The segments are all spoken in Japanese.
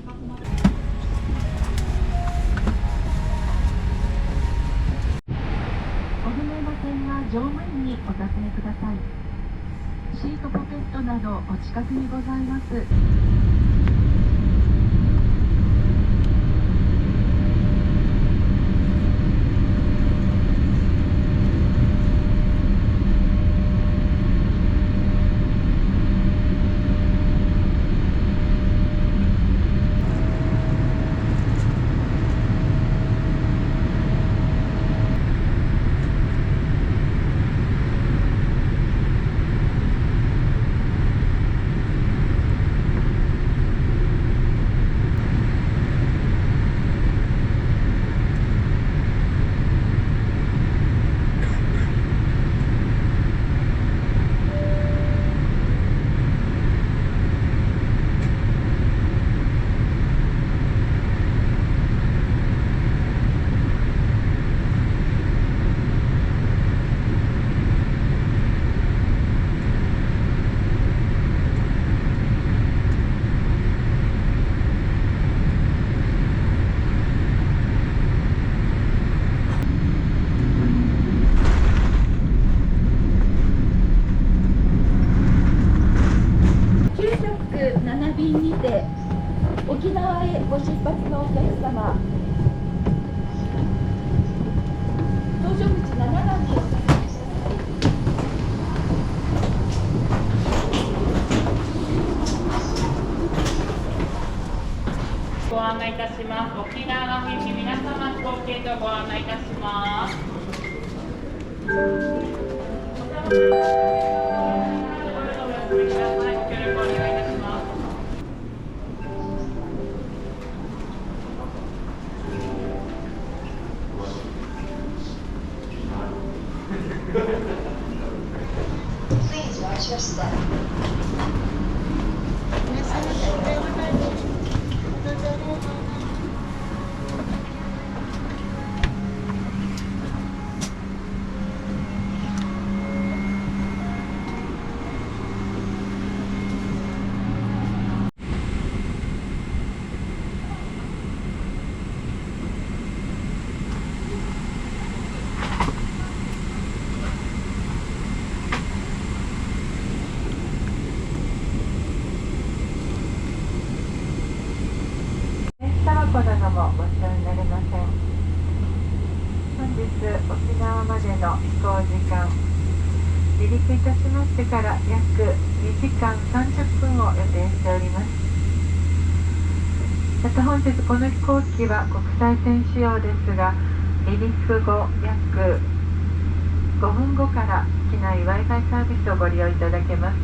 お船の点は乗務員にお尋ねください。シートポケットなどお近くにございます。7便にて沖縄へご出発のお客様、搭乗口7番です。ご案内いたします。沖縄の便に皆様飛行系とご案内いたします。Please watch your step. タバコなどもご使用になれません。本日沖縄までの飛行時間、離陸いたしましてから約2時間30分を予定しております。また本日この飛行機は国際線仕様ですが、離陸後約5分後から機内 Wi-Fi サービスをご利用いただけます。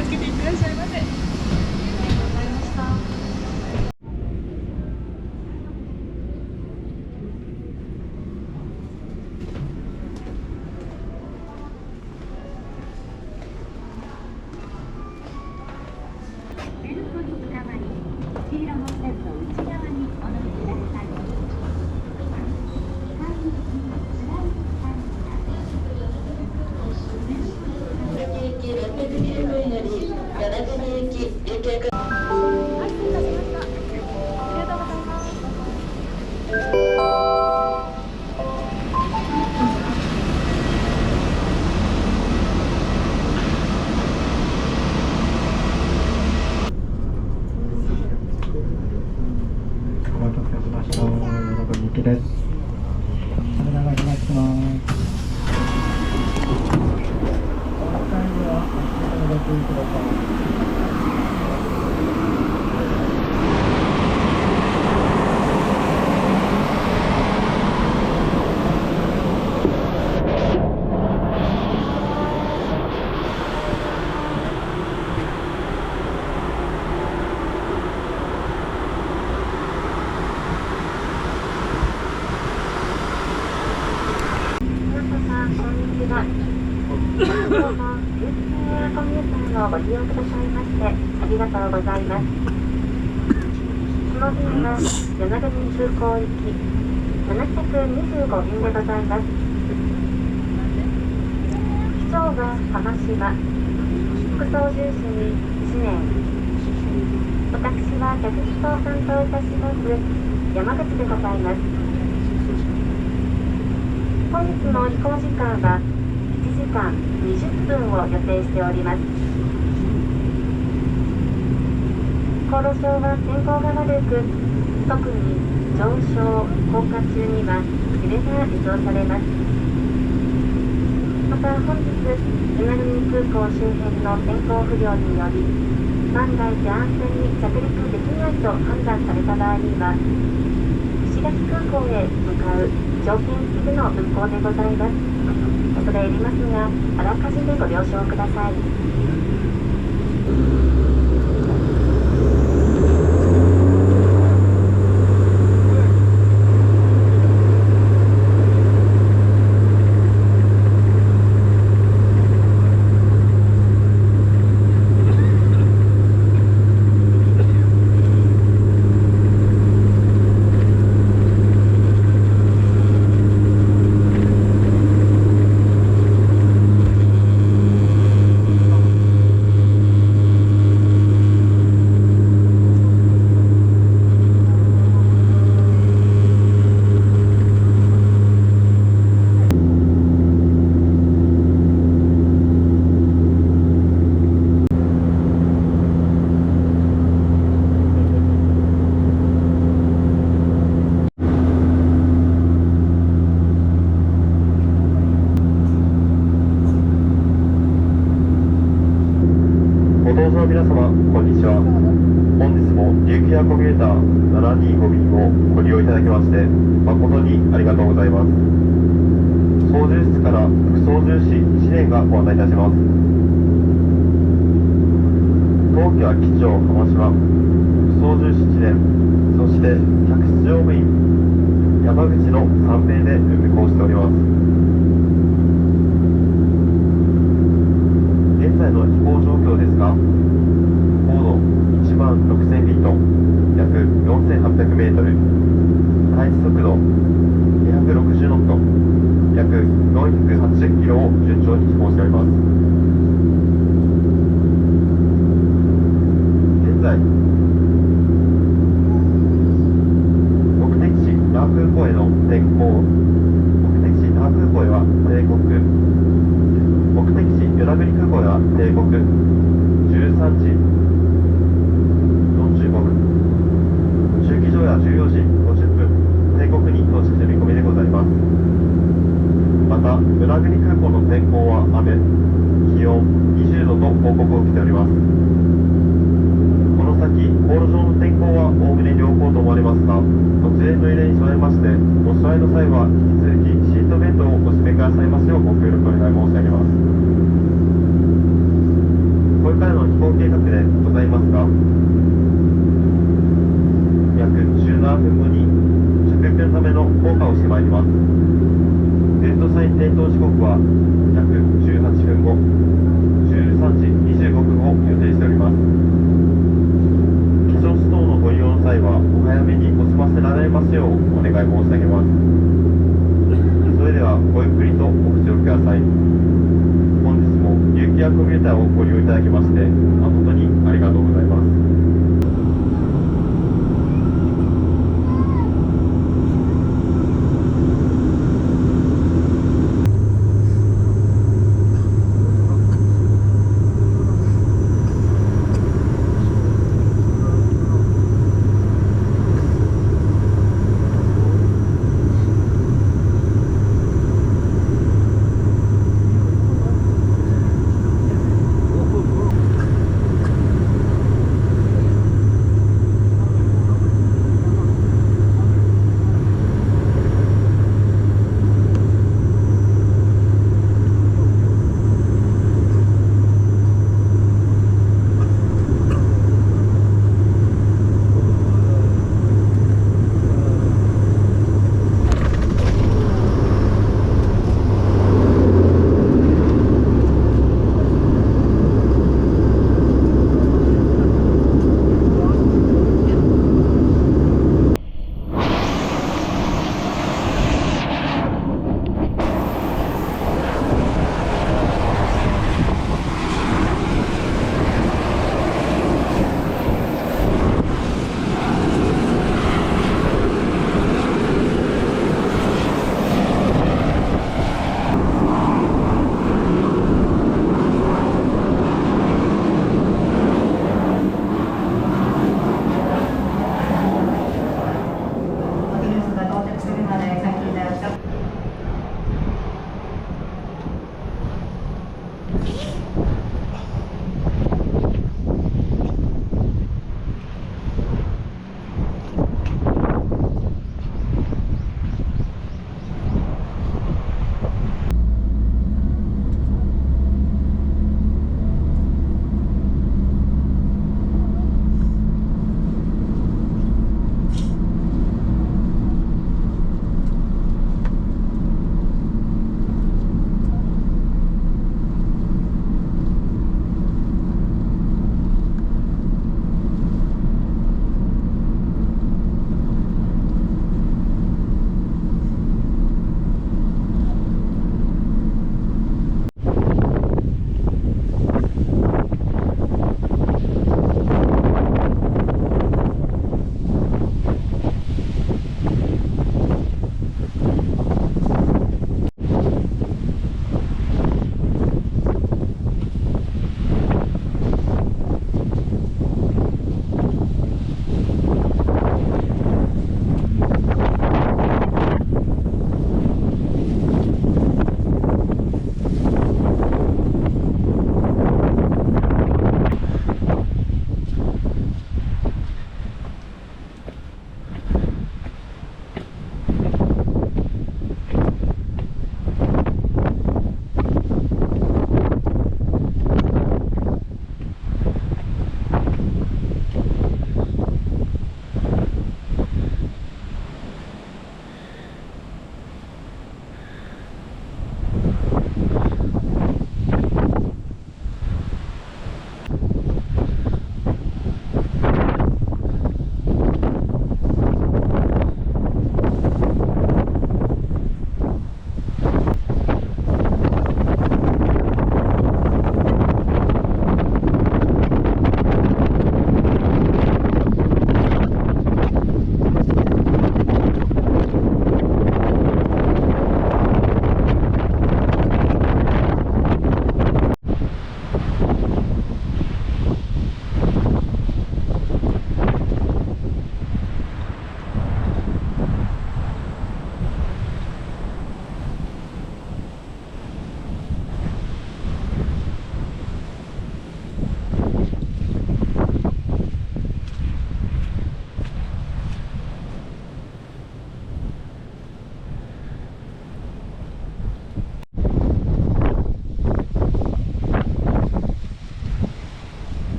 気をつけていってらっしゃいませ。ベルトにつかまり、黄色の線の内側にお乗りください。お待たせしました。喜び行きです。それではお願いします。お帰りはお願いください。コミューターをご利用くださいましてありがとうございます。この便は与那国空港行き725便でございます。機長は浜島、副操縦士に知念、私は客室を担当いたします山口でございます。本日の飛行時間は1時間20分を予定しております。航路上は天候が悪く、特に上昇・降下中には揺れが予想されます。また本日、与那国空港周辺の天候不良により、万が一安全に着陸できないと判断された場合には、石垣空港へ向かう条件付きでの運航でございます。恐れ入りますが、あらかじめご了承ください。の皆様、こんにちは。本日も琉球エアコミューター725便をご利用いただきまして誠にありがとうございます。操縦室から副操縦士1年がご案内いたします。当機は機長浜島、副操縦士1年、そして客室乗務員山口の3名で運航しております。現在の飛行状況ですが、高度1万6000フィート、約4800メートル、開始速度260ノット、約480キロを順調に飛行しております。現在、目的地那覇空港への転航、目的地那覇空港へは定刻、目的地与那国空港へは定刻13時45分、駐機場や14時50分、定刻に到着する見込みでございます。また、与那国空港の天候は雨、気温20度と報告を受けております。この先、航路上の天候はおおむね良好と思われますが、突然の揺れに備えまして、お座りの際は引き続きシートベルトをお締めくださいますようご協力お願い申し上げます。これからの飛行計画でございますが、約17分後に着陸のための降下をしてまいります。ルートサイン点灯時刻は約18分後、13時25分を予定しております。化粧室等のご利用の際はお早めにお済ませられますようお願い申し上げます。それではごゆっくりとお口をください。本日も有機エアコンピューターをご利用いただきまして誠にありがとうございます。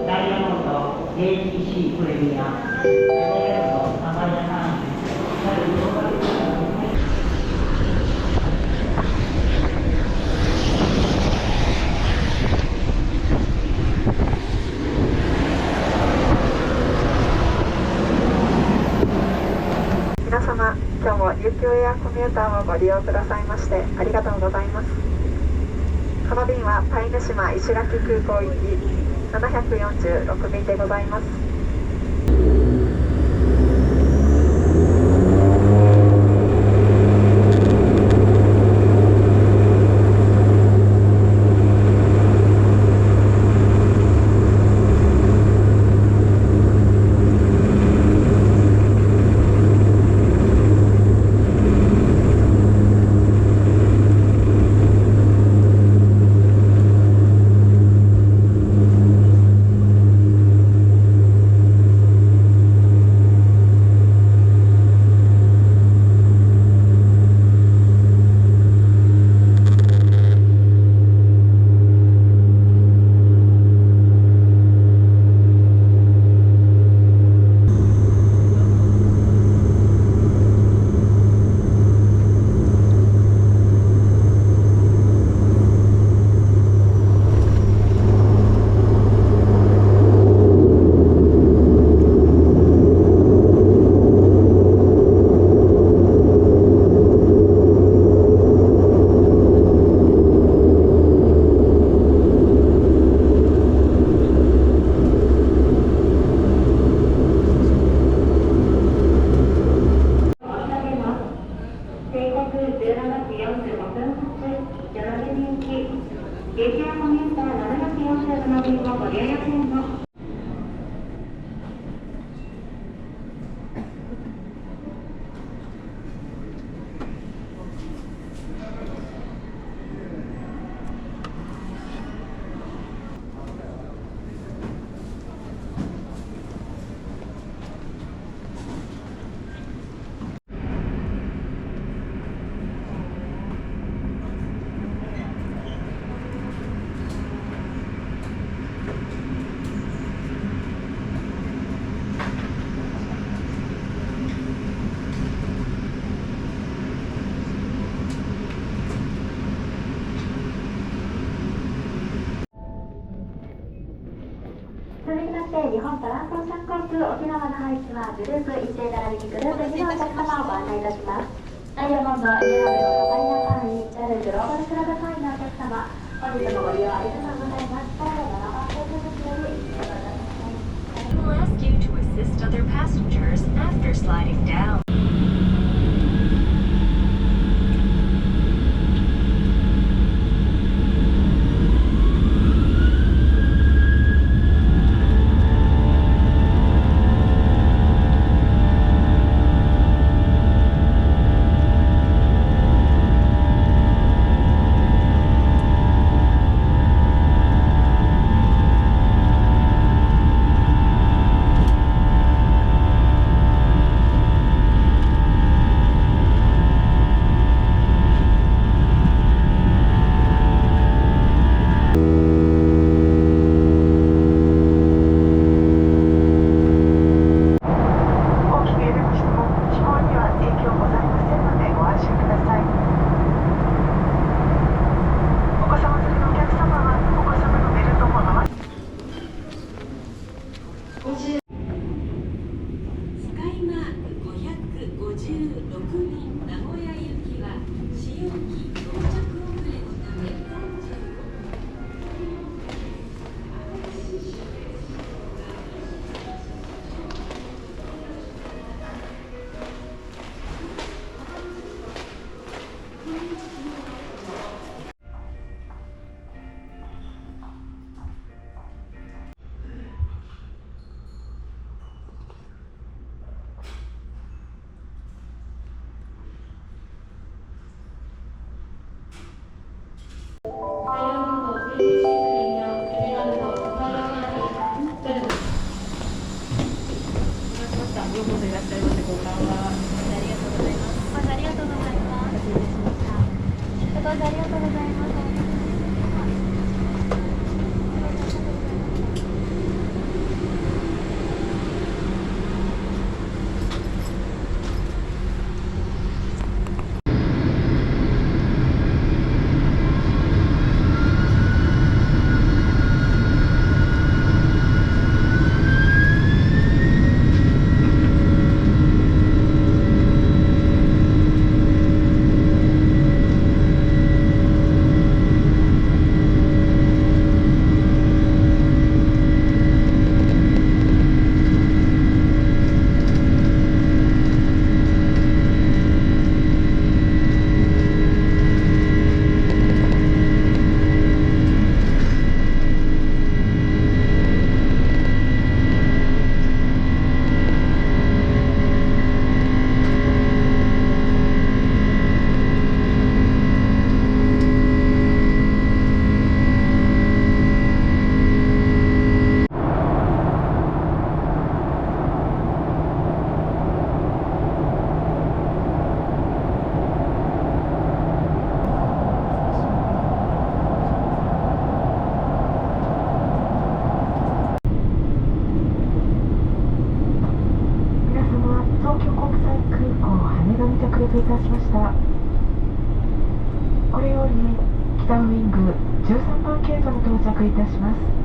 ダイヤモンド ATC プレミア、エメラルドサファイアラウンジ、皆様、今日も琉球エアコミューターをご利用くださいましてありがとうございます。この便は種子島石垣空港行き746便でございます。して日本トランスオーシャン航空沖縄の配置はグループ1で並びにグループ2のお客様をご案内いたします。ダイヤモンドエメラルドのマイナー会員 JAL グローバルクラブ会員のお客様、本日もご利用ありがとうございます。第7番線の時よりご覧ください。We will ask you to assist other passengers after sliding down. いたしました。これより北ウイング13番ゲートに到着いたします。